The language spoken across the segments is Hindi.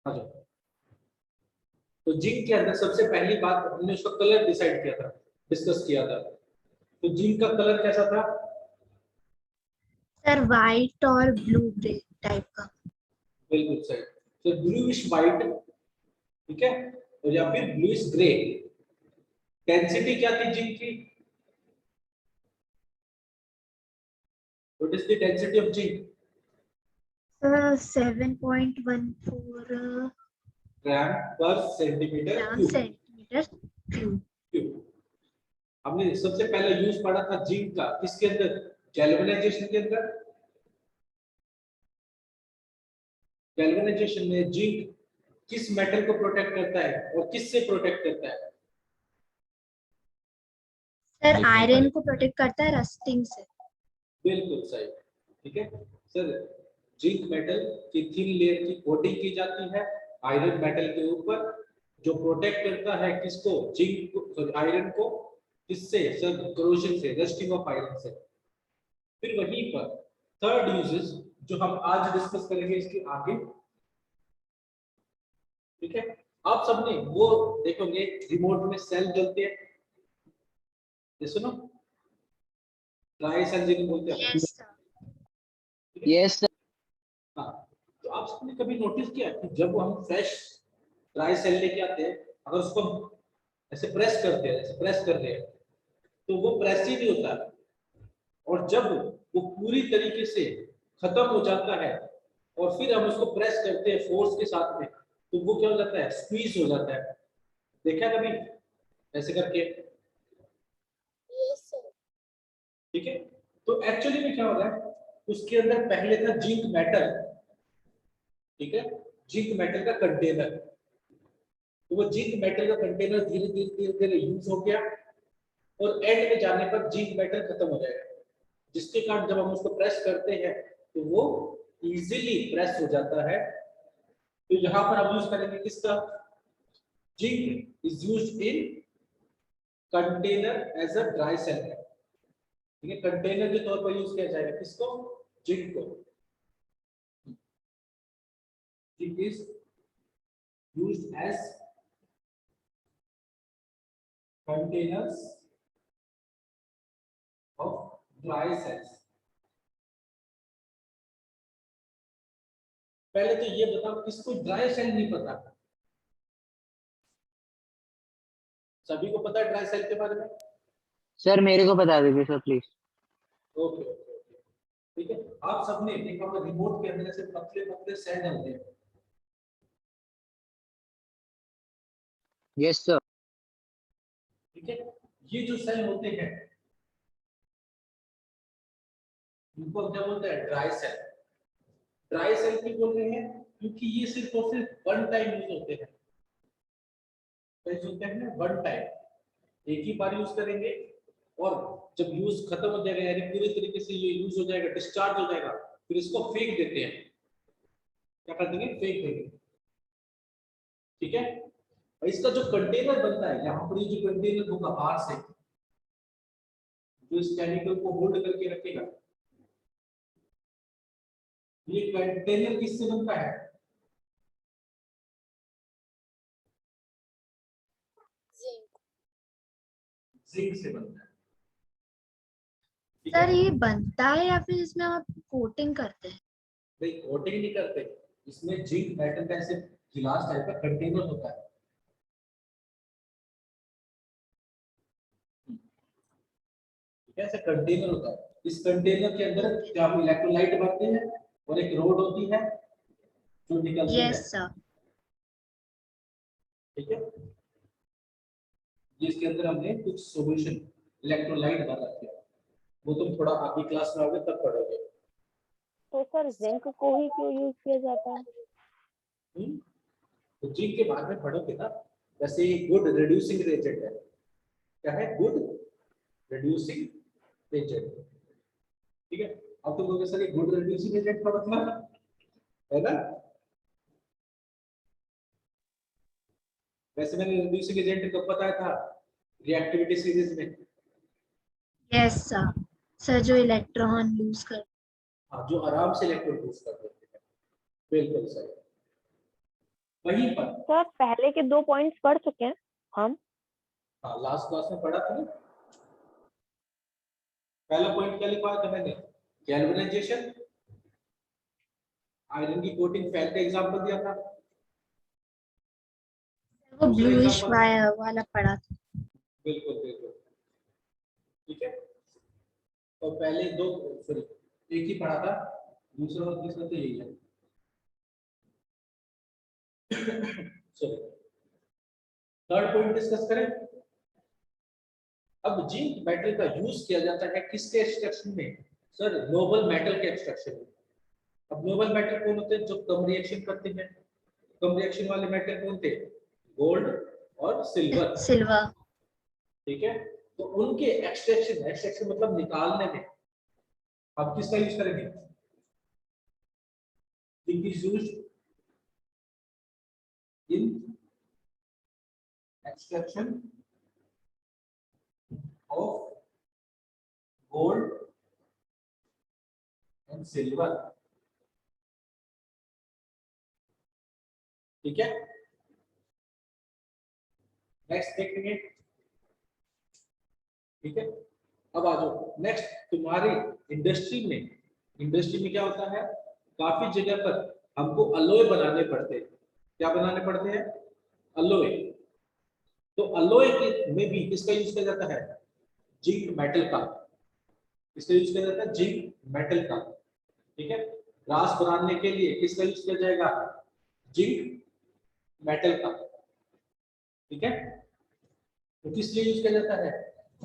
आ जाओ। तो जिंक के अंदर सबसे पहली बात हमने उसका कलर डिसाइड किया था, डिस्कस किया था। तो जिंक का कलर कैसा था? सर वाइट और ब्लू टाइप का। बिल्कुल सही। तो ब्लूइश वाइट, ठीक है, और या फिर ब्लूइश ग्रे। डेंसिटी क्या थी जिंक की? What is the density of zinc? 7.14 ग्राम पर centimetre gram cube. Centimetre cube. हमने सबसे पहले यूज पढ़ा था जिंक का किसके अंदर? गैल्वेनाइजेशन के अंदर। गैल्वेनाइजेशन में जिंक किस मेटल को प्रोटेक्ट करता है और किससे प्रोटेक्ट करता है? सर आयरन को प्रोटेक्ट करता है रस्टिंग से। बिल्कुल सही, ठीक है सर। जिंक मेटल की थिन लेयर की कोटिंग की जाती है आयरन मेटल के ऊपर, जो प्रोटेक्ट करता है किसको? जिंक को, आयरन को। किससे सर? करोजन से, रस्टिंग ऑफ आयरन से। फिर वहीं पर थर्ड यूजेस जो हम आज डिस्कस करेंगे इसके आगे, ठीक है। आप सबने वो देखोगे रिमोट में सेल जलते हैं, ये सुनो, ड्राई सेल जिन्हें बोलते हैं। Yes sir. Yes sir. हाँ, तो आप सबने कभी नोटिस किया कि जब हम फ्रेश ड्राई सेल लेके आते हैं, अगर उसको ऐसे प्रेस करते हैं, ऐसे प्रेस कर रहे हैं, तो वो प्रेस ही नहीं होता, और जब वो पूरी तरीके से खत्म हो जाता है और फिर हम उसको प्रेस करते हैं फोर्स के साथ में, तो वो क्या हो जाता है? स्क्वीज हो जाता है। देखा कभी ऐसे करके? Yes sir. ठीक है। तो एक्चुअली में क्या हो रहा है, उसके अंदर पहले था जिंक मेटल, ठीक है, जिंक मेटल का कंटेनर। तो वो जिंक मेटल का कंटेनर धीरे धीरे धीरे धीरे यूज हो गया, और एंड में जाने पर जिंक मेटल खत्म हो जाएगा, जिसके कारण जब हम उसको प्रेस करते हैं तो वो इजीली प्रेस हो जाता है। तो यहाँ पर हम यूज करेंगे किसका? Zinc is used in container as a dry cell, ठीक है, कंटेनर के तौर पर यूज किया जाएगा किसको? जिंक को। Zinc is used as containers of dry cells. पहले तो ये बताओ किसको ड्राई सेल नहीं पता? सभी को पता है ड्राई सेल के बारे में? सर मेरे को बता दीजिए sir please. Okay okay okay, ठीक है। आप सबने देखा होगा रिमोट के अंदर से पतले पतले सेल डलते हैं। Yes sir. ठीक है, ये जो सेल होते हैं इनको हम क्या बोलते हैं? Dry cell. ड्राई सेल क्यों बोल रहे हैं? क्योंकि ये सिर्फ और सिर्फ वन टाइम यूज होते हैं। होते हैं वन टाइम, एक ही बार यूज करेंगे, और जब यूज खत्म हो जाएगा यानी पूरी तरीके से ये यूज हो जाएगा, डिस्चार्ज हो जाएगा, फिर इसको फेंक देते हैं। क्या कर देंगे? फेंक देंगे, ठीक है। और इसका जो कंटेनर बनता है, यहाँ पर ये जो कंटेनर होगा बाहर से, जो इस केमिकल को होल्ड करके रखेगा, ये कंटेनर किससे बनता है? जिंक से बनता है, ठीक है। सर ये बनता है या फिर इसमें आप कोटिंग करते हैं? नहीं, कोटिंग नहीं करते, इसमें जिंक मेटल का ऐसे गिलास टाइप का कंटेनर होता है, ठीक है, ऐसे कंटेनर होता है। इस कंटेनर के अंदर क्या इलेक्ट्रोलाइट भरते हैं और एक रोड होती है जो निकलती है, यस सर। ठीक है। जिसके अंदर हमने कुछ सॉल्यूशन इलेक्ट्रोलाइट भर रखे हैं, वो तुम थोड़ा आगे क्लास में आओगे तब पढ़ोगे। तो सर जिंक को ही क्यों यूज किया जाता है? तो जिंक के बारे में पढ़ोगे ना, वैसे ये गुड रिड्यूसिंग एजेंट है। क्या है? गुड रिड्यूसिंग एजेंट, ठीक है। अब तुम लोग सर ये गुड रिड्यूसिंग एजेंट का मतलब है ना? वैसे मैंने रिड्यूसिंग एजेंट कब बताया था? रिएक्टिविटी सीरीज में। Yes sir. सर जो इलेक्ट्रॉन लूज कर। हाँ, जो आराम से इलेक्ट्रॉन लूज कर देते हैं, बिल्कुल सही। वहीं पर। सर पहले के 2 पॉइंट्स पढ़ चुके हैं हम। हाँ, लास्ट क्लास में पढ़ा था ना। पहला पॉइंट क्या लिखा था मैंने? गैल्वेनाइजेशन। आयरन की कोटिंग फैल का एग्जांपल दिया था। वो दूसरा ब्लूइश एग्जांपल, वाला पड़ा था। बिल्कुल बिल्कुल, ठीक है। तो पहले दो, सॉरी, एक ही पढ़ा था, दूसरा और तीसरा तो यही है। सॉरी, थर्ड पॉइंट डिस्कस करें। अब जिंक मेटल का यूज किया जाता है किसके एक्सट्रैक्शन में? सर, नोबल मेटल के एक्सट्रैक्शन में। अब नोबल मेटल कौन होते हैं? जो कम रिएक्शन करते हैं। कम रिएक्शन वाले मेटल कौन थे? गोल्ड और सिल्वर। सिल्वर। ठीक है, तो उनके एक्सट्रैक्शन, एक्सट्रैक्शन मतलब निकालने में आप किसका यूज करेंगे? Zinc is used in extraction of gold and silver. ठीक है, नेक्स्ट देखेंगे। ठीक है, अब आ जाओ नेक्स्ट। तुम्हारे इंडस्ट्री में क्या होता है? काफी जगह पर हमको अलॉय बनाने पड़ते हैं। क्या बनाने पड़ते हैं? अलॉय। तो अलॉय में भी किसका यूज किया जाता है? जिंक मेटल का। किसका यूज किया जाता है? जिंक मेटल का। ठीक है, ग्लास बनाने के लिए किसका यूज किया जाएगा? जिंक मेटल का। ठीक है, तो किस लिए यूज किया जाता है?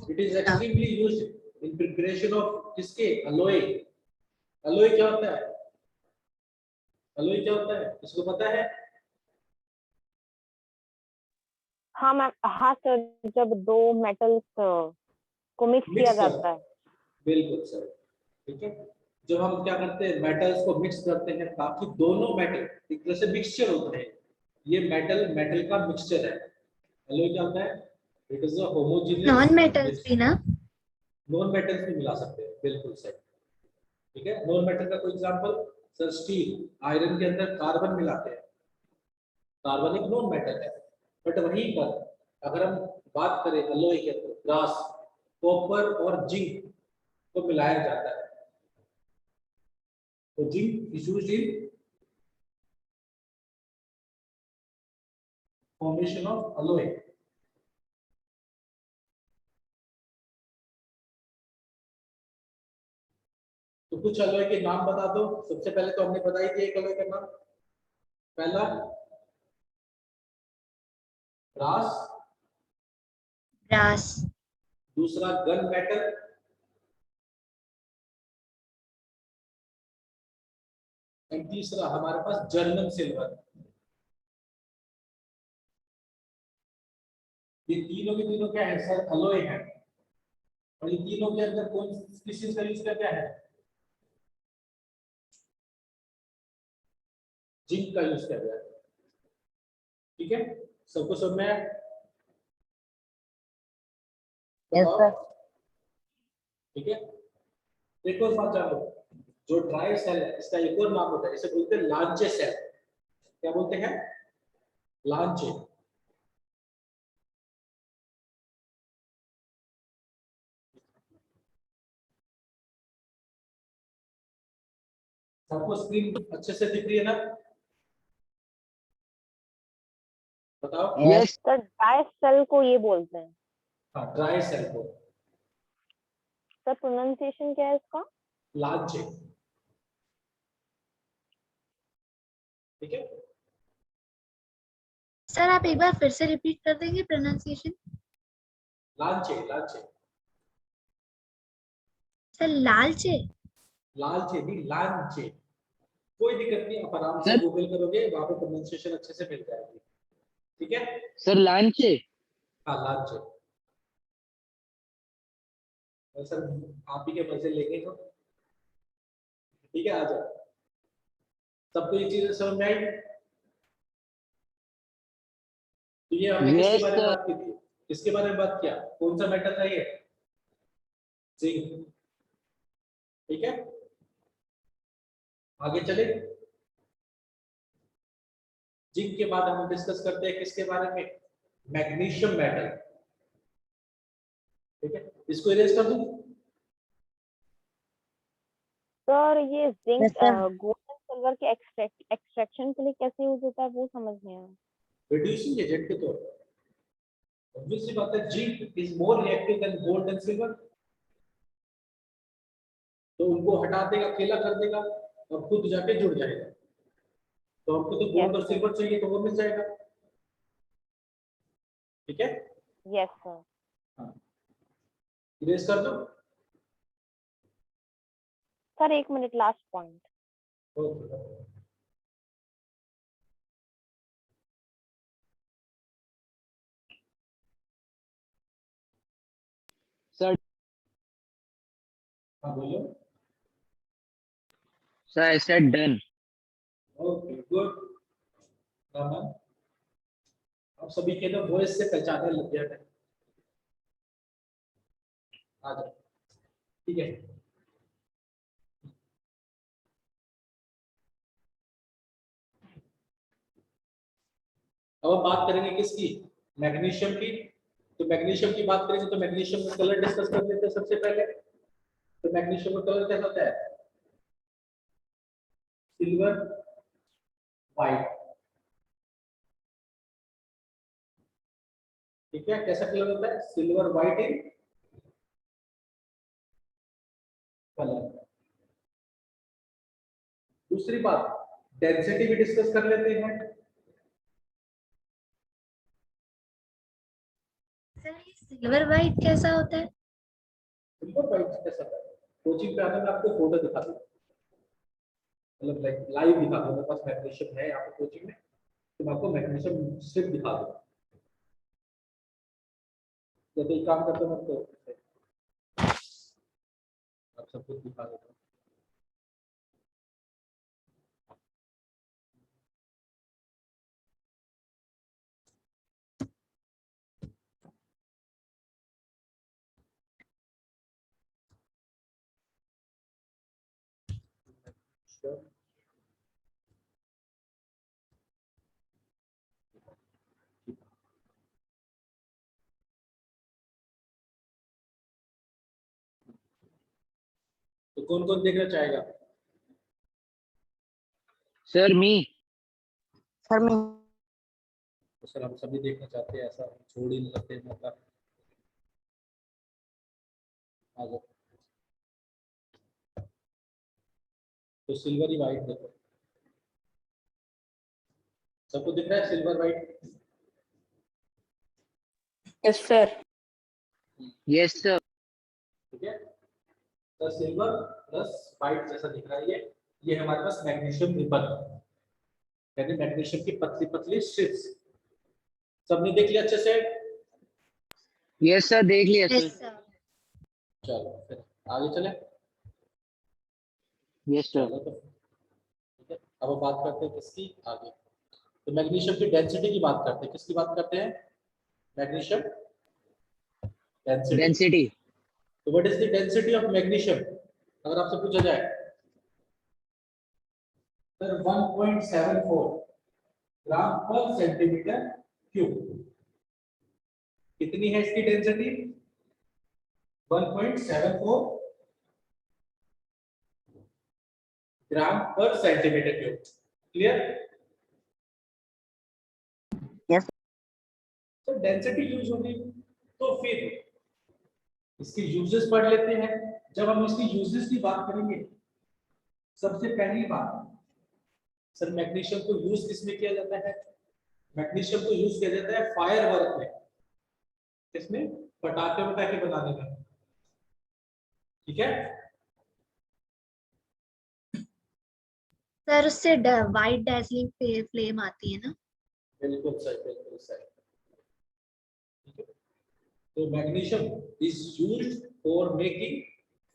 It is extremely used in preparation of किसके? अलॉय। अलॉय क्या होता है? अलॉय क्या होता है, इसको पता है? हाँ मैम, हाँ सर, जब 2 मेटल्स को मिक्स किया मिक्स कर, जाता है। बिल्कुल सर। ठीक है, जब हम क्या करते हैं, मेटल्स को मिक्स करते हैं ताकि दोनों मेटल एक तरह से मिक्सचर होता है। ये मेटल मेटल का मिक्सचर है। अलॉय क्या होता है? It is a homogeneous non metals भी मिक्स। ना? नॉन मेटल्स भी मिला सकते हैं, बिल्कुल सही। ठीक है, नॉन मेटल का कोई एग्जांपल? सर, स्टील, आयरन के अंदर कार्बन मिलाते हैं। कार्बन एक नॉन मेटल है। बट वहीं पर अगर हम बात करें अलॉय के अंदर, ब्रास, कॉपर और जिंक को मिलाया जाता है। तो zinc is used in formation of alloy. तो कुछ अलॉय के नाम बता दो। सबसे पहले तो हमने बता ही दिया एक अलॉय का नाम। पहला ब्रास, ब्रास। दूसरा गन मेटल, एंड तीसरा हमारे पास जर्मन सिल्वर। ये तीनों के तीनों क्या है सर? अलॉय है। और ये तीनों के अंदर कौन किस चीज का यूज किया गया है? जिंक का यूज किया गया है। ठीक है, सबको समझ में आया? यस बताओ। सर। ठीक है, देखो इस बात जानो, जो ड्राई सेल है इसका एक और नाम होता है, इसे बोलते हैं लांचे सेल। क्या बोलते हैं? लांचे। सबको स्क्रीन अच्छे से दिख रही है ना? बताओ। यस। सर ड्राई सेल को ये बोलते हैं। हाँ, ड्राई सेल को सर प्रोनाउंसिएशन क्या है इसका? लांचे। ठीक है, सर आप एक बार फिर से रिपीट कर देंगे प्रोनाउंसिएशन? लांचे लांचे। सर लालचे? लालचे नहीं, लांचे। कोई दिक्कत नहीं, आप आराम से सर। गूगल करोगे, वहां पे प्रोनाउंसिएशन अच्छे से मिल जाएगी। ठीक है, सर लांचे। हाँ लांचे। और सर, आप ही के मजे लेंगे तो। ठीक है, आ जाओ। सबको ये चीजें समझ में आई? तो ये हमने किसके यस बारे में सर। बात की थी? किसके बारे में बात किया? कौन सा मेटल था ये? जिंक। ठीक है, आगे चले। जिंक के बाद हम डिस्कस करते हैं किसके बारे में, मैग्नीशियम मेटल। ठीक है, इसको इरेज कर दूं। सर ये zinc Yes, sir. Gold and silver के एक्सट्रैक्शन के लिए कैसे यूज होता है वो समझ नहीं आया। रिड्यूसिंग एजेंट के तौर पर। ऑब्वियस सी बात है, zinc is more reactive than gold and silver, तो उनको हटा देगा, अकेला कर देगा और खुद जाके जुड़ जाएगा। तो हमको तो गोल्ड और Yes, sir. सिल्वर चाहिए, तो वो मिल जाएगा। ठीक है, यस सर। हाँ, इरेज कर दो। Sir 1 minute, last point. Okay, sir हाँ बोलो। Sir I said done. Okay good. Raman, अब सभी के ना वॉइस से पहचानने लग गया है। आ जाओ, ठीक है। अब हम बात करेंगे किसकी, मैग्नीशियम की। तो मैग्नीशियम की बात करेंगे तो मैग्नीशियम का कलर डिस्कस कर लेते हैं सबसे पहले। तो मैग्नीशियम का कलर कैसा होता है, सिल्वर व्हाइट। ठीक है, कैसा कलर होता है, सिल्वर व्हाइट इन कलर। दूसरी बात, डेंसिटी भी डिस्कस कर लेते हैं। सर ये सिल्वर वाइट कैसा होता है? सिल्वर व्हाइट कैसा होता है, कोचिंग पे आने में आपको फोटो दिखा दूं, मतलब लाइव दिखा दूं। मेरे पास मैग्नीशियम है यहाँ पे कोचिंग में, तो मैं आपको मैग्नीशियम स्ट्रिप दिखा दूं। तो एक काम करते हैं, मैं तो आप सब कुछ दिखा देता हूँ। Sure. तो कौन कौन देखना चाहेगा। सर मी। सर मैं तो सर हम सभी देखना चाहते हैं, ऐसा हम छोड़ ही नहीं सकते मौका। आ जाओ। तो सिल्वर ही व्हाइट देखो, सबको दिख रहा है silver white. Yes sir. Yes sir. ठीक है, तो सिल्वर प्लस व्हाइट जैसा दिख रहा है ये हमारे पास मैग्नीशियम रिबन, यानी मैग्नीशियम की पतली पतली स्ट्रिप्स। सबने देख लिया अच्छे से। यस सर देख लिया Yes, सर। sir. चलो फिर आगे चले। Yes sir. चलो तो ठीक है, अब बात करते हैं किसकी आगे। तो मैग्नीशियम की डेंसिटी की बात करते हैं, किसकी बात करते हैं, मैग्नीशियम डेंसिटी। डेंसिटी। तो what is the density of magnesium, अगर आपसे पूछा जाए। सर 1.74 ग्राम पर सेंटीमीटर क्यूब। कितनी है इसकी डेंसिटी, 1.74 ग्राम पर सेंटीमीटर क्यूब। क्लियर। यस तो डेंसिटी यूज होगी, तो फिर इसके यूजेस पढ़ लेते हैं। जब हम इसकी यूजेस की बात करेंगे, सबसे पहली बात, सर मैग्नीशियम को यूज किसमें किया जाता है, मैग्नीशियम को यूज किया जाता है फायर वर्क में, इसमें पटाखे वटाखे बनाने में। ठीक है, सर उससे वाइट डैजलिंग फ्लेम आती है ना? बिल्कुल सही, बिल्कुल सही। ठीक है, तो magnesium is used for making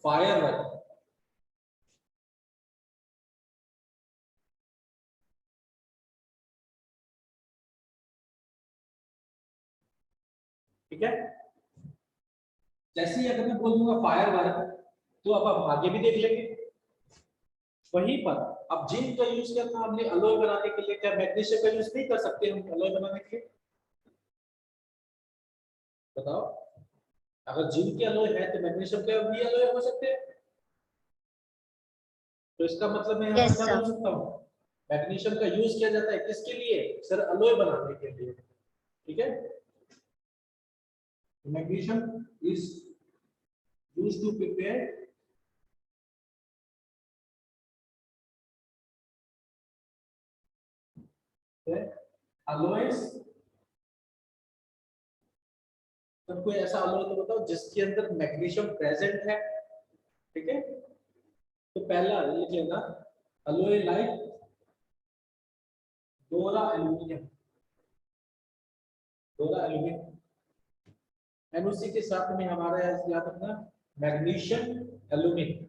fire work. ठीक है, जैसे ही अगर मैं बोल दूंगा फायर वर्क, तो अब हम आगे भी देख लेंगे। वहीं पर अब जिंक का यूज किया था हमने अलॉय बनाने के लिए, क्या मैग्नीशियम का यूज नहीं कर सकते हम अलॉय बनाने के लिए? बताओ, अगर जिंक के अलॉय है तो मैग्नीशियम का भी अलॉय हो सकते हैं। तो इसका मतलब मैं यहाँ पर Yes, क्या sir. बोल सकता हूँ, मैग्नीशियम का यूज किया जाता है किसके लिए? सर अलॉय बनाने के लिए। ठीक है, magnesium is used to prepare alloys। तो कोई ऐसा अलॉय तो बताओ जिसके अंदर मैग्नीशियम प्रेजेंट है। ठीक है, तो पहला लिख लेना अलॉय लाइक डोरा एल्यूमिनियम, डोरा एल्यूमिनियम। एंड उसी के साथ में हमारा याद रखना मैग्नीशियम एल्यूमिनियम,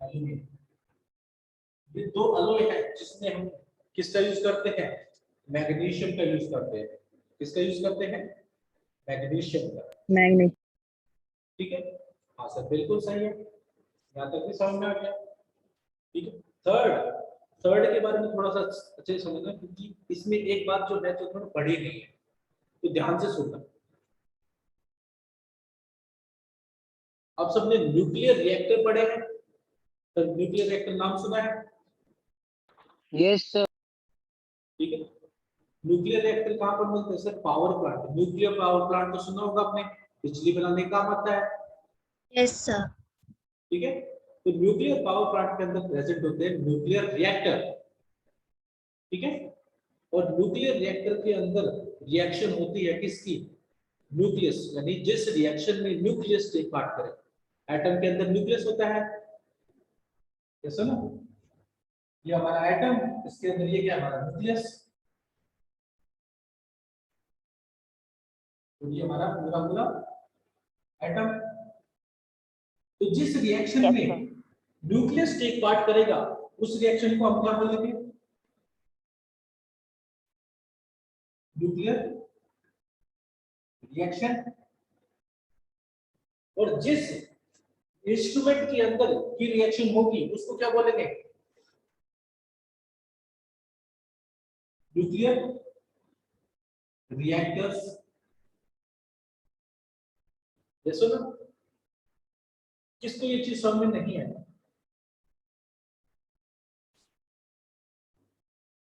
एल्यूमिनियम। ये दो अलॉय है जिसमें हम किसका यूज करते हैं? मैग्नीशियम का यूज करते हैं। किसका यूज करते हैं? मैग्नीशियम का। मैग्नीशियम। ठीक है, हाँ सर बिल्कुल सही है, यहाँ तक भी समझ में आ गया। ठीक है, थर्ड, थर्ड के बारे में थोड़ा सा अच्छे से समझना, क्योंकि इसमें एक बात जो है जो थोड़ा बड़ी नहीं है, तो ध्यान से सुनना। आप सबने न्यूक्लियर रिएक्टर पढ़े हैं, तो न्यूक्लियर रिएक्टर नाम सुना है? Yes, sir. ठीक है, न्यूक्लियर रिएक्टर कहाँ पर मिलते हैं sir? Power plant. Nuclear power plant तो सुना होगा आपने, बिजली बनाने का काम आता है। Yes, sir. ठीक है, तो न्यूक्लियर पावर प्लांट के अंदर प्रेजेंट होते हैं न्यूक्लियर रिएक्टर। ठीक है, और न्यूक्लियर रिएक्टर के अंदर रिएक्शन होती है किसकी? न्यूक्लियस, यानी जिस रिएक्शन में न्यूक्लियस टेक पार्ट करे। एटम के अंदर न्यूक्लियस होता है, ये सुनो, ये हमारा एटम, इसके अंदर ये क्या हमारा न्यूक्लियस, तो ये हमारा पूरा पूरा एटम। तो जिस रिएक्शन Yes, में sir. न्यूक्लियस टेक पार्ट करेगा उस रिएक्शन को हम क्या बोलेंगे? Nuclear reaction. और जिस इंस्ट्रूमेंट के अंदर की रिएक्शन होगी उसको क्या बोलेंगे? Nuclear reactors. जैसे ना, किसको ये चीज समझ में नहीं है?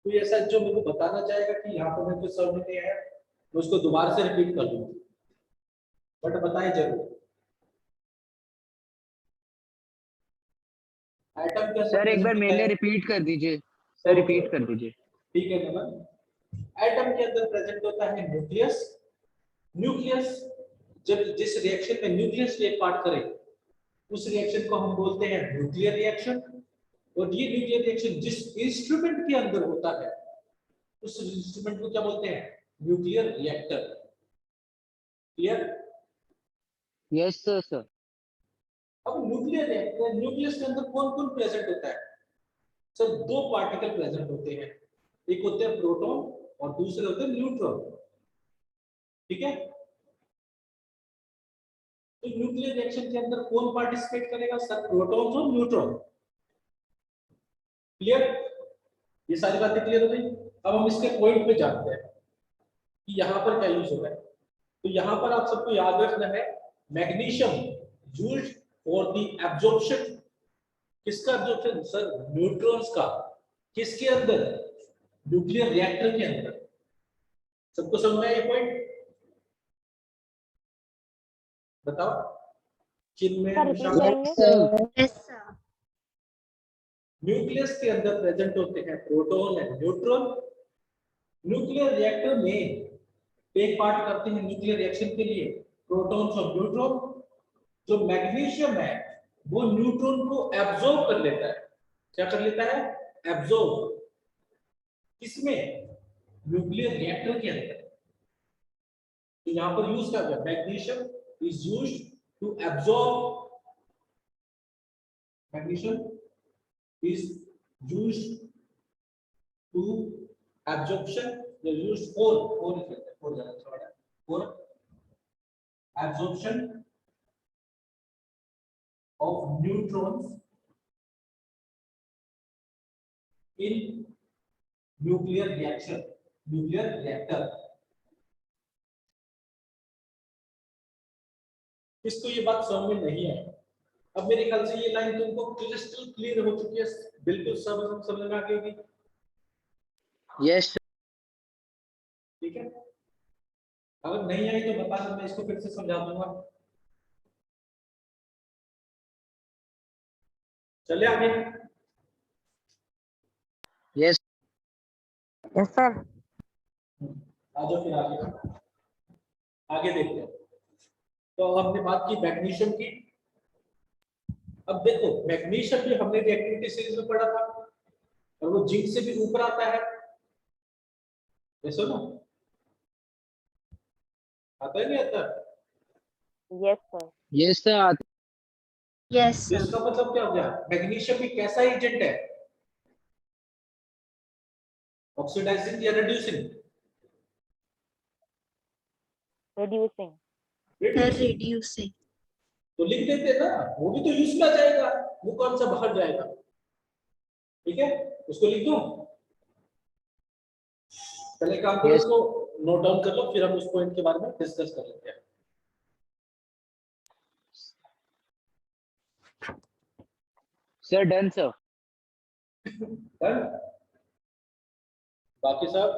कोई ऐसा जो मेरे को बताना चाहेगा कि यहाँ पर मेरे को समझ में नहीं आया, मैं उसको दोबारा से रिपीट कर दूंगा, बट बताए जरूर। एटम के सर अंदर एक बार present मेरे लिए होता है- रिपीट कर दीजिए। सर रिपीट कर दीजिए। ठीक है नमन, एटम के अंदर प्रेजेंट होता है न्यूक्लियस। न्यूक्लियस जब जिस रिएक्शन में न्यूक्लियस टेक पार्ट करे उस रिएक्शन को हम बोलते हैं न्यूक्लियर रिएक्शन। और ये न्यूक्लियर रिएक्शन जिस इंस्ट्रूमेंट के अंदर होता है उस इंस्ट्रूमेंट को क्या बोलते हैं? Nuclear reactor. Clear? Yes, sir, sir. अब न्यूक्लियर रिएक्टर, न्यूक्लियस के अंदर कौन कौन प्रेजेंट होता है? सर दो पार्टिकल प्रेजेंट होते हैं, एक होते हैं प्रोटॉन और दूसरे होते हैं न्यूट्रॉन। ठीक है, तो न्यूक्लियर रिएक्शन के अंदर कौन पार्टिसिपेट करेगा? सर प्रोटॉन और न्यूट्रॉन। क्लियर? ये सारी बातें क्लियर हो गई। अब हम इसके पॉइंट पे जाते हैं कि यहाँ पर क्या यूज हो रहा है। तो यहाँ पर आप सबको याद रखना है magnesium used for the absorption. किसका एब्जॉर्प्शन? सर न्यूट्रॉन्स का। किसके अंदर? न्यूक्लियर रिएक्टर के अंदर। सबको समझ में आया ये पॉइंट? बताओ, किन में सर रिपीट शामिल है? करेंगे? Yes, sir. न्यूक्लियस के अंदर प्रेजेंट होते हैं proton and neutron. Nuclear reactor में टेक पार्ट करते हैं न्यूक्लियर रिएक्शन के लिए प्रोटॉन्स और न्यूट्रॉन। जो मैग्नीशियम है वो न्यूट्रॉन को एब्जॉर्ब कर लेता है। क्या कर लेता है? एब्जॉर्ब। किसमें? न्यूक्लियर रिएक्टर के अंदर। तो यहां पर यूज क्या है? Magnesium is used to absorb, magnesium is used to absorption, they used for absorption neutrons in nuclear reaction, nuclear reactor. किसको ये बात समझ में नहीं है? अब मेरे ख्याल से ये लाइन तुमको क्रिस्टल क्लियर हो चुकी है, बिल्कुल सब समझ में आ गई होगी। यस ठीक है, अगर नहीं आई तो बता दो, मैं इसको फिर से समझा दूंगा। चलिए आगे। Yes yes sir. आ जाओ फिर आगे, आगे देखते हैं। तो हमने बात की मैग्नीशियम की। अब देखो मैग्नीशियम भी हमने रिएक्टिविटी सीरीज में पढ़ा था, और वो जिंक से भी ऊपर आता है, ऐसा ना? आता है नहीं आता? Yes sir. Yes sir Yes, तो sir. इसका मतलब क्या हो गया? मैग्नीशियम भी कैसा एजेंट है? ऑक्सीडाइजिंग या रिड्यूसिंग? रिड्यूसिंग। Sir, reducing. तो लिख देते ना, वो भी तो यूज में आ जाएगा, वो कौन सा बाहर जाएगा? ठीक है, उसको लिख दो। पहले काम करो, Yes. उसको नोट डाउन कर लो, फिर हम उस पॉइंट के बारे में डिस्कस कर लेते हैं। Sir done sir. डन? बाकी सब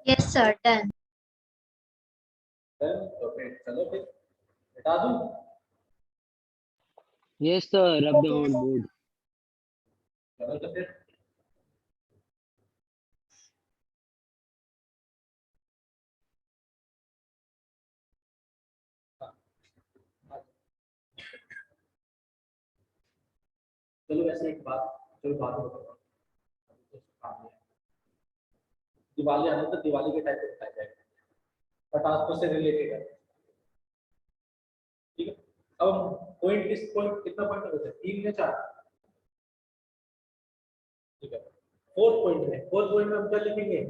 Yes, sir. Done. डन? तो फिर चलो, फिर हटा दूं? Yes sir rub the whole board. चलो तो फिर चलो वैसे एक बात, चलो बात बताओ। दिवाली आने तो दिवाली के टाइप बताया जाएगा, पटाखों से रिलेटेड है। ठीक है, अब पॉइंट, किस पॉइंट, कितना पॉइंट होता है? 3 या 4? ठीक है, फोर्थ पॉइंट में, फोर्थ पॉइंट में हम क्या लिखेंगे?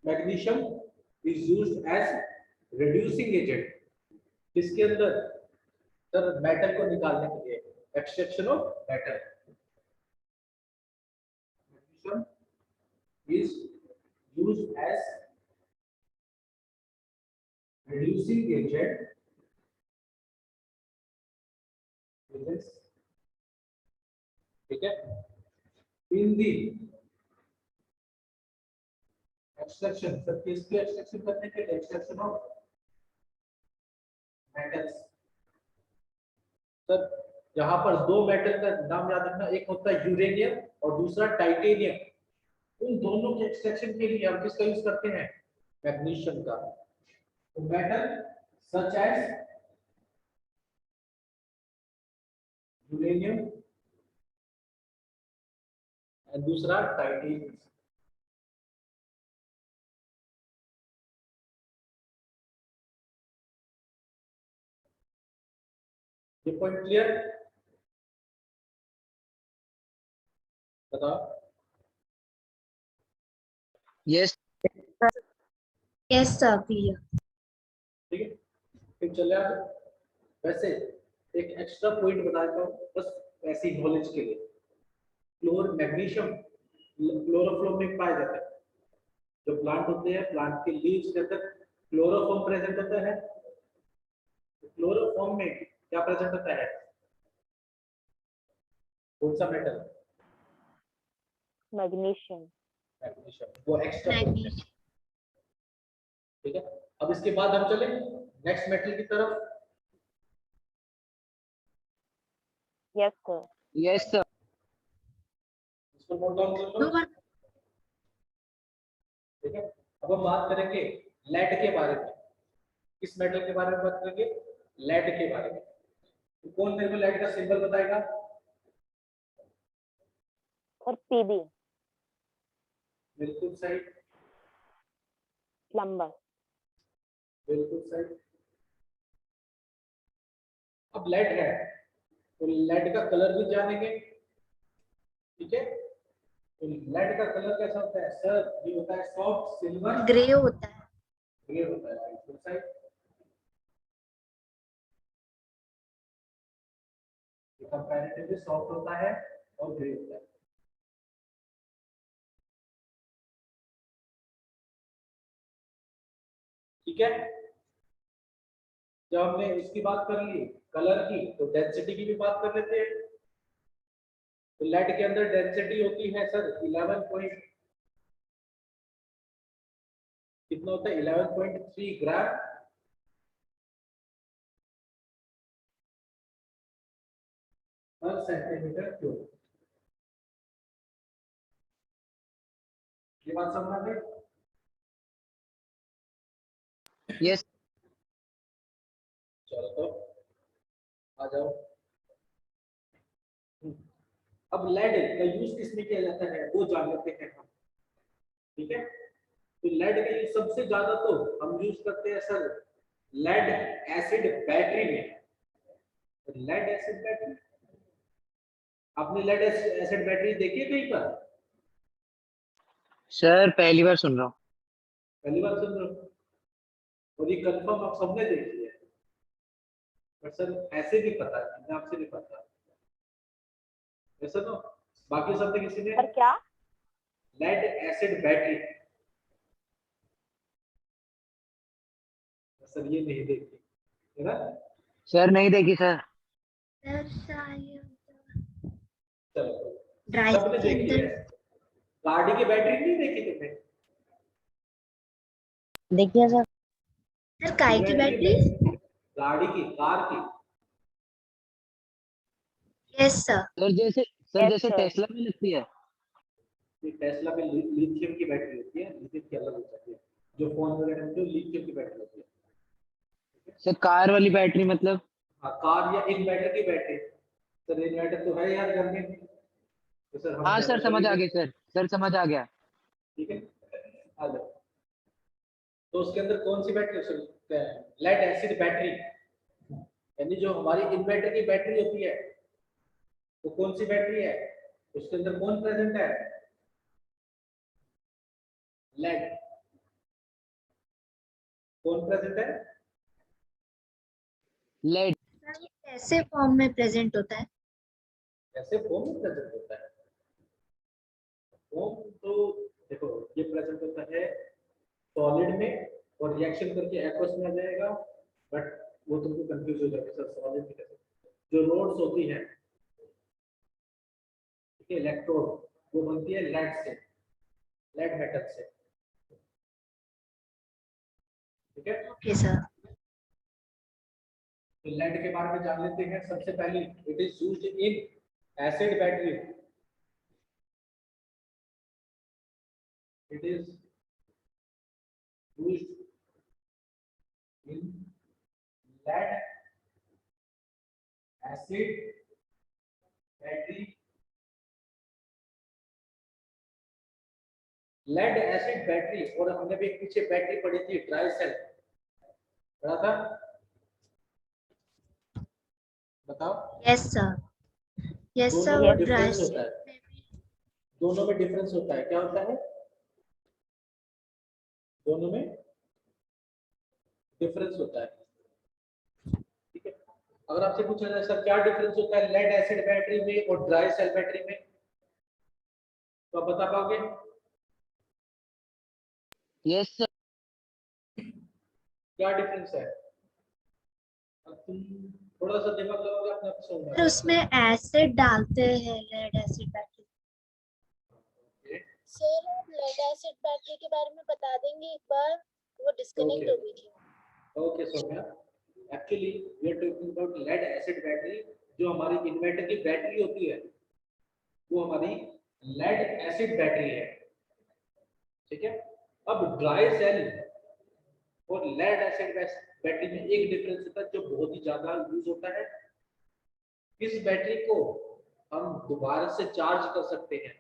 Magnesium is used as reducing agent. किसके अंदर? सर मेटल को निकालने के लिए, extraction of metal. Magnesium is used as reducing agent, ठीक है, in the extraction, सर किसके एक्सट्रैक्शन करने के लिए? Extraction of metals. सर यहाँ पर दो मेटल का नाम याद रखना, एक होता है यूरेनियम और दूसरा टाइटेनियम। उन दोनों के एक्सट्रैक्शन के लिए हम किसका यूज करते हैं? मैग्नीशियम का। तो मेटल सच एज यूरेनियम और दूसरा टाइटेनियम। ये पॉइंट क्लियर? बताओ। Yes Yes, sir. Clear. ठीक है, फिर चले आगे। वैसे एक एक्स्ट्रा पॉइंट बता देता हूँ, बस ऐसी नॉलेज के लिए। क्लोर मैग्नीशियम क्लोरोफॉर्म में पाया जाता है। जो प्लांट होते हैं, प्लांट के लीव्स के अंदर क्लोरोफॉर्म प्रेजेंट होता है। क्लोरोफॉर्म में क्या प्रेजेंट होता है? कौन सा मेटल? मैग्नीशियम। मैग्नीशियम, वो एक्स्ट्रा पॉइंट है। Magnesium. ठीक है, अब इसके बाद हम चले नेक्स्ट मेटल की तरफ। Yes sir. यस सर इसको नोट डाउन कर लो। दो बार ठीक है, अब हम बात करेंगे लेड के बारे में। किस मेटल के बारे में बात करेंगे? लेड के बारे में। तो कौन मेरे को लेड का सिंबल बताएगा? और पीबी। बिल्कुल सही, प्लम्बर। बिल्कुल सही। अब लेड है, तो लेड का कलर भी जानेंगे। ठीक है, तो लेड का कलर कैसा होता है? सर ये होता है सॉफ्ट सिल्वर ग्रे होता है. ग्रे होता है। बिल्कुल सही। कंपैरेटिवली सॉफ्ट होता है और ग्रे होता है। ठीक है, जब हमने इसकी बात कर ली कलर की, तो डेंसिटी की भी बात कर लेते हैं। तो लेड के अंदर डेंसिटी होती है सर 11 पॉइंट कितना होता है 11.3 ग्राम पर सेंटीमीटर क्यूब। ये बात समझ में? Yes. चलो तो आ जाओ। अब लेड का यूज किसमें किया जाता है वो जान लेते हैं हम। ठीक है, तो लेड का यूज सबसे ज्यादा तो हम यूज करते हैं सर लेड एसिड बैटरी में। लेड एसिड बैटरी, आपने लेड एसिड बैटरी देखी है कहीं पर? सर पहली बार सुन रहा हूँ। पहली बार सुन रहे हो? और ये कंफर्म आप सबने देखी है, बट सर ऐसे भी पता है, नाम से नहीं पता ऐसा तो। बाकी शब्द किसी ने सर क्या? लेड एसिड बैटरी, सर ये नहीं देखी है ना? सर नहीं देखी सर। सर शायद चलो ड्राई सबने के देखी है। अंदर गाड़ी की बैटरी नहीं देखी तुमने? देखिए सर। सर काय की बैटरी? गाड़ी की, कार की। Yes sir. सर Yes, जैसे sir. टेस्ला में लगती है। ये टेस्ला में लिथियम की बैटरी होती है, लिथियम की अलग होती है। जो फोन वगैरह में जो लिथियम की बैटरी होती है। सर कार वाली बैटरी मतलब? हाँ, कार या इन्वर्टर की बैटरी। सर इन्वर्टर तो है यार घर में, तो सर हम हाँ सर समझ आ जनरली। गई सर समझ आ गया। ठीक है, आ जाओ। तो उसके अंदर कौन सी battery? Sir lead acid battery, यानी जो हमारी इन्वर्टर की बैटरी होती है वो कौन सी बैटरी है? उसके अंदर कौन प्रेजेंट है? लेड। कौन प्रेजेंट है? लेड। सर ये कैसे फॉर्म में प्रेजेंट होता है? ऐसे फॉर्म में प्रेजेंट होता है। फॉर्म तो देखो ये प्रेजेंट होता है सॉलिड में और रिएक्शन करके एक्वस में आ जाएगा, बट वो तुमको कंफ्यूज हो जाएगा सर सॉलिड में कैसे। जो रोड्स होती है, ठीक है, इलेक्ट्रोड, वो बनती है लेड से, लेड मेटल से। ठीक है, ओके सर। तो लेड के बारे में जान लेते हैं। सबसे पहले it is used in acid battery. It is used in lead acid battery. Lead acid battery, और हमने भी एक पीछे बैटरी पढ़ी थी ड्राई सेल, पढ़ा था, बताओ। Yes sir. यस दोनों सर में वो डिफरेंस ड्राई होता है, दोनों में डिफरेंस होता है। क्या होता है? दोनों में डिफरेंस होता है। ठीक है, अगर आपसे पूछा जाए सर क्या डिफरेंस होता है लेड एसिड बैटरी में और ड्राई सेल बैटरी में, तो आप बता पाओगे? Yes sir. क्या डिफरेंस है? अब तुम थोड़ा सा दिमाग लगाओगे अपने आप समझ में आ सर जाएगा। उसमें एसिड डालते हैं लेड एसिड बैटरी। सर आप लेड एसिड बैटरी के बारे में बता देंगे एक बार, वो डिस्कनेक्ट Okay. हो गई थी। Okay Saumya, actually we are talking about lead acid battery. जो हमारी इन्वर्टर की बैटरी होती है वो हमारी लेड एसिड बैटरी है। ठीक है, अब ड्राई सेल और लेड एसिड बैटरी में एक डिफरेंस होता है जो बहुत ही ज्यादा यूज होता है। इस बैटरी को हम दोबारा से चार्ज कर सकते हैं,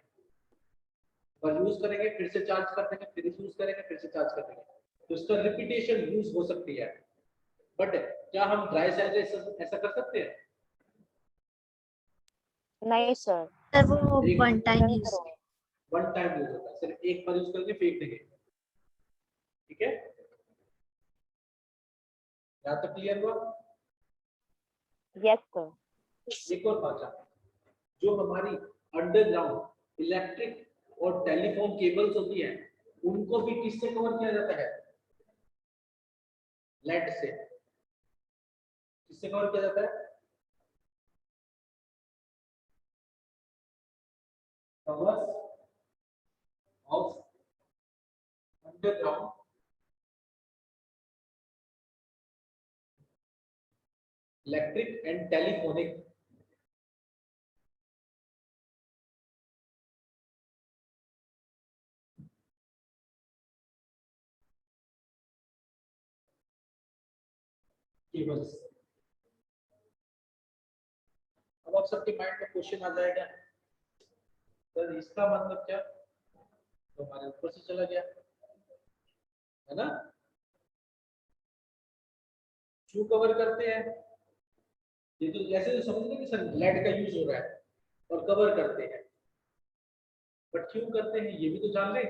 और यूज करेंगे फिर से चार्ज कर देंगे, फिर यूज करेंगे फिर से चार्ज कर देंगे, तो इसका रिपीटेशन यूज हो सकती है। बट क्या हम ड्राई सेल से ऐसा कर सकते हैं? नहीं सर। सर वो वन टाइम नहीं यूज। करो। वन टाइम यूज होता है, सिर्फ एक बार यूज करके फेंक देंगे। ठीक है, यहाँ तक क्लियर हुआ? Yes sir. एक और बात जान, जो हमारी अंडरग्राउंड इलेक्ट्रिक और टेलीफोन केबल्स होती है उनको भी किससे कवर किया जाता है? लेड से। किससे कवर किया जाता है? Covers of underground electric and telephonic cables. अब आप सबके माइंड में क्वेश्चन आ जाएगा, सर इसका मतलब क्या? तो हमारे ऊपर से चला गया है ना, क्यों कवर करते हैं? ये तो ऐसे तो समझ कि सर लेड का यूज हो रहा है और कवर करते हैं, बट क्यों करते हैं ये भी तो जान ले।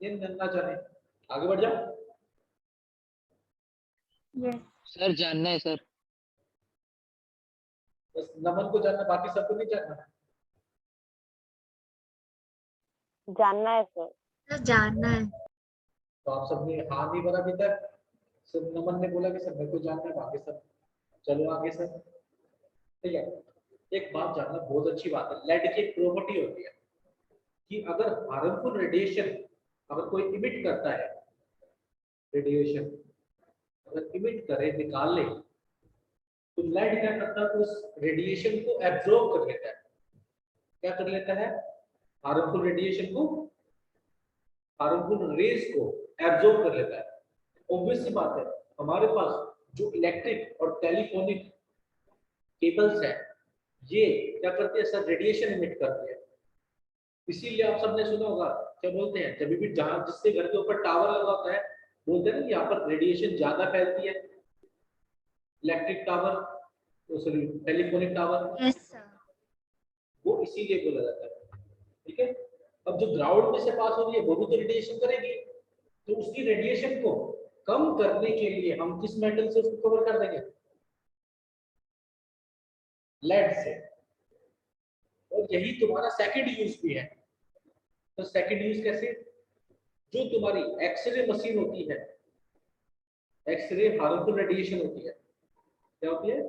ये ना जाने आगे बढ़ जाओ। Yes. सर जानना है सर। बस नमन को जानना, बाकी सबको नहीं जानना। जानना है सर। सर जानना है। तो आप सबने हाँ नहीं भरा अभी तक। सिर्फ नमन ने बोला कि सर मेरे को जानना है, बाकी सब चलो आगे सर। ठीक है, एक बात जानना बहुत अच्छी बात है, लेड की एक प्रॉपर्टी होती है कि अगर हार्मफुल रेडिएशन अगर कोई इमिट करता है, रेडिएशन अगर इमिट करे निकाल ले, तो लेड क्या करता है? उस रेडिएशन को एब्जॉर्ब कर लेता है। क्या कर लेता है? हार्मफुल रेडिएशन को, हार्मफुल रेज को एब्जॉर्ब कर लेता है। ऑब्वियस सी बात है, हमारे पास जो इलेक्ट्रिक और टेलीफोनिक केबल्स है ये क्या करते हैं सर? रेडिएशन इमिट करते हैं। इसीलिए आप सबने सुना होगा, क्या बोलते हैं, जब भी जहां जिसके घर के ऊपर टावर लगा होता है बोलते हैं ना यहाँ पर रेडिएशन ज्यादा फैलती है, electric tower, sorry telephonic tower, Yes sir. वो इसीलिए बोला जाता है। ठीक है, अब जो ग्राउंड में से पास हो रही है वो भी तो रेडिएशन करेगी, तो उसकी रेडिएशन को कम करने के लिए हम किस मेटल से उसको कवर कर देंगे? लेड से। और यही तुम्हारा सेकंड यूज भी है। तो सेकंड यूज कैसे? जो तुम्हारी एक्सरे मशीन होती है, एक्सरे हार्मफुल रेडिएशन होती है, क्या होती है?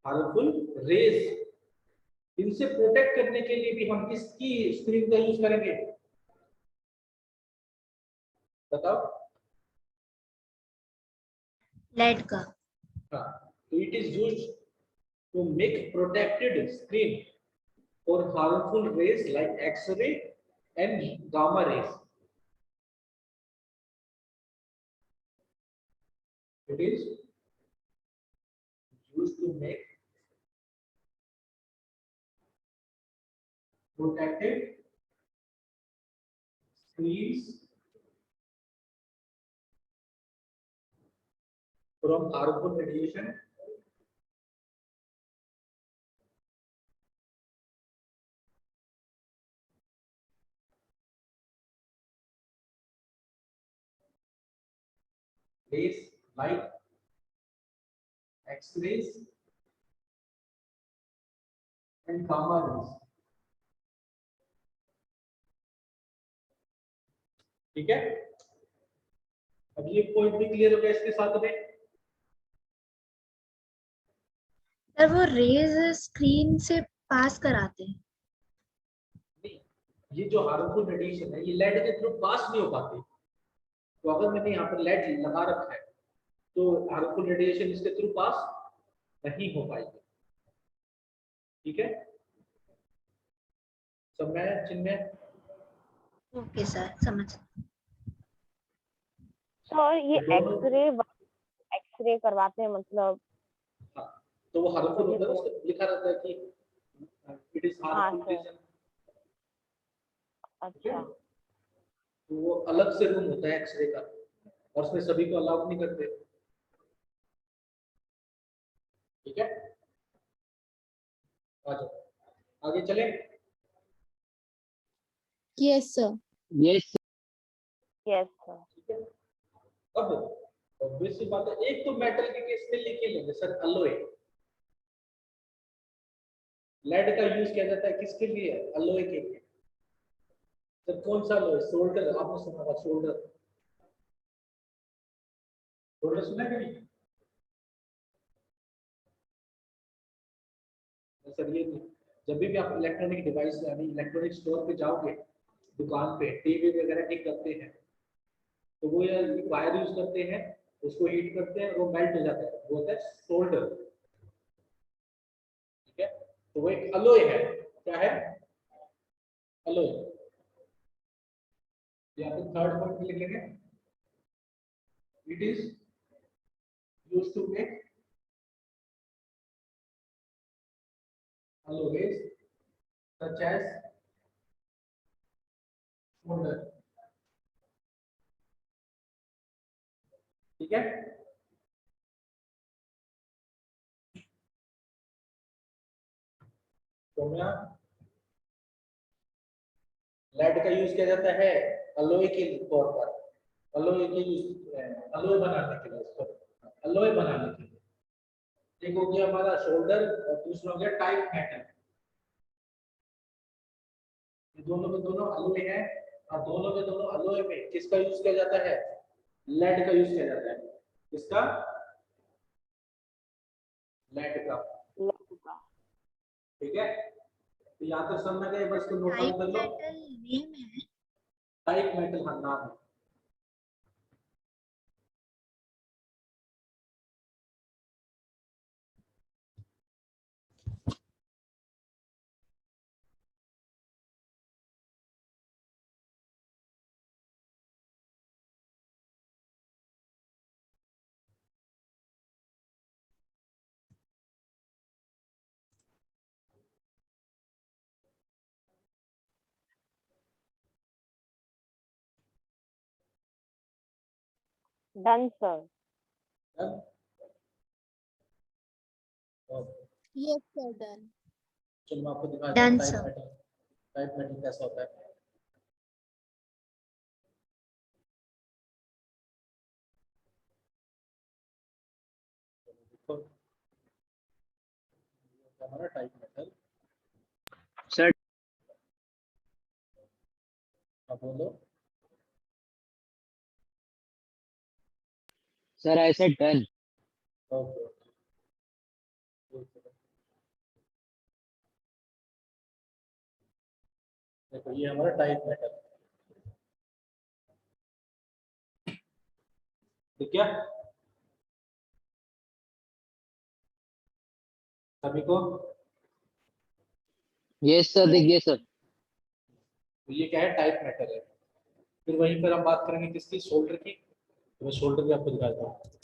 Harmful rays. इनसे प्रोटेक्ट करने के लिए भी हम किसकी स्क्रीन का यूज करेंगे? बताओ। लेड का। हाँ, तो it is used to make protected screen for harmful rays like X-ray and gamma rays. It is used to make protected screens from harmful radiation rays like X-rays and gamma rays। ठीक है, अब ये पॉइंट भी क्लियर हो गया इसके साथ में। सर वो रेज स्क्रीन से पास कराते हैं। नहीं, ये जो हार्मफुल रेडिएशन है ये लेड के थ्रू पास नहीं हो पाती। तो अगर मैंने यहाँ पर लेड लगा रखा है तो हार्मफुल रेडिएशन इसके थ्रू पास नहीं हो पाएगी। ठीक है, सब में चिन्ह। ओके सर, समझ। सर ये दोनों- एक्सरे करवाते हैं मतलब? हाँ, तो वो हार्मफुल होता है, उसमें लिखा रहता है कि it is harmful sir. Reason. अच्छा। तो वो अलग से रूम होता है एक्सरे का, और उसमें सभी को अलाउ नहीं करते। ठीक है, आ जाओ आगे चले। Yes sir. Yes yes sir. ठीक है, अब ऑब्वियस सी बात है, एक तो मेटल के केस में लिख ही लेंगे सर एलॉय। लेड का यूज किया जाता है किसके लिए? अलॉय के लिए। तो कौन सा अलॉय? सोल्डर, आपने सुना होगा सोल्डर। सोल्डर सुना है कि नहीं? सर ये जब भी आप इलेक्ट्रॉनिक डिवाइस यानी इलेक्ट्रॉनिक स्टोर पे जाओगे, दुकान पे टीवी वगैरह ठीक करते हैं, तो वो यार वायर यूज करते हैं, उसको हीट करते हैं, वो मेल्ट हो जाता है, वो होता है सोल्डर। ठीक है, तो वो एक अलॉय है। क्या है? अलॉय। यहाँ पे थर्ड पॉइंट पे लिख लेंगे, it is used to make alloys such as solder। ठीक है, तो मैं लेड का यूज किया जाता है अलॉय के तौर पर, अलॉय के यूज, अलॉय बनाने के लिए, इसको अलॉय बनाने के लिए। एक हो गया हमारा शोल्डर और दूसरा हो गया टाइप मेटल। ये दोनों में दोनों अलॉय है, और दोनों में दोनों अलॉय में किसका यूज किया जाता है? लेड का यूज किया जाता है। किसका? लेड का। ठीक है, तो यहाँ तक समझ में गए, बस को नोट डाउन टाइप कर लो। मेटल नेम है। टाइप मेटल, हाँ नाम है। Done sir. Done? और Yes, sir, done. चलो मैं आपको दिखाता हूँ Done, type sir. Metal. Type metal कैसा होता है। देखो, हमारा टाइप मेटल। सर अब बोलो। Sir I said done. Okay, देखो ये हमारा टाइप मेटल। ठीक है, सभी को। यस सर, देखिए सर। तो ये क्या है? टाइप मेटल है। फिर वहीं पर हम बात करेंगे किसकी? शोल्डर की। तो मैं शोल्डर भी आपको दिखाता हूँ।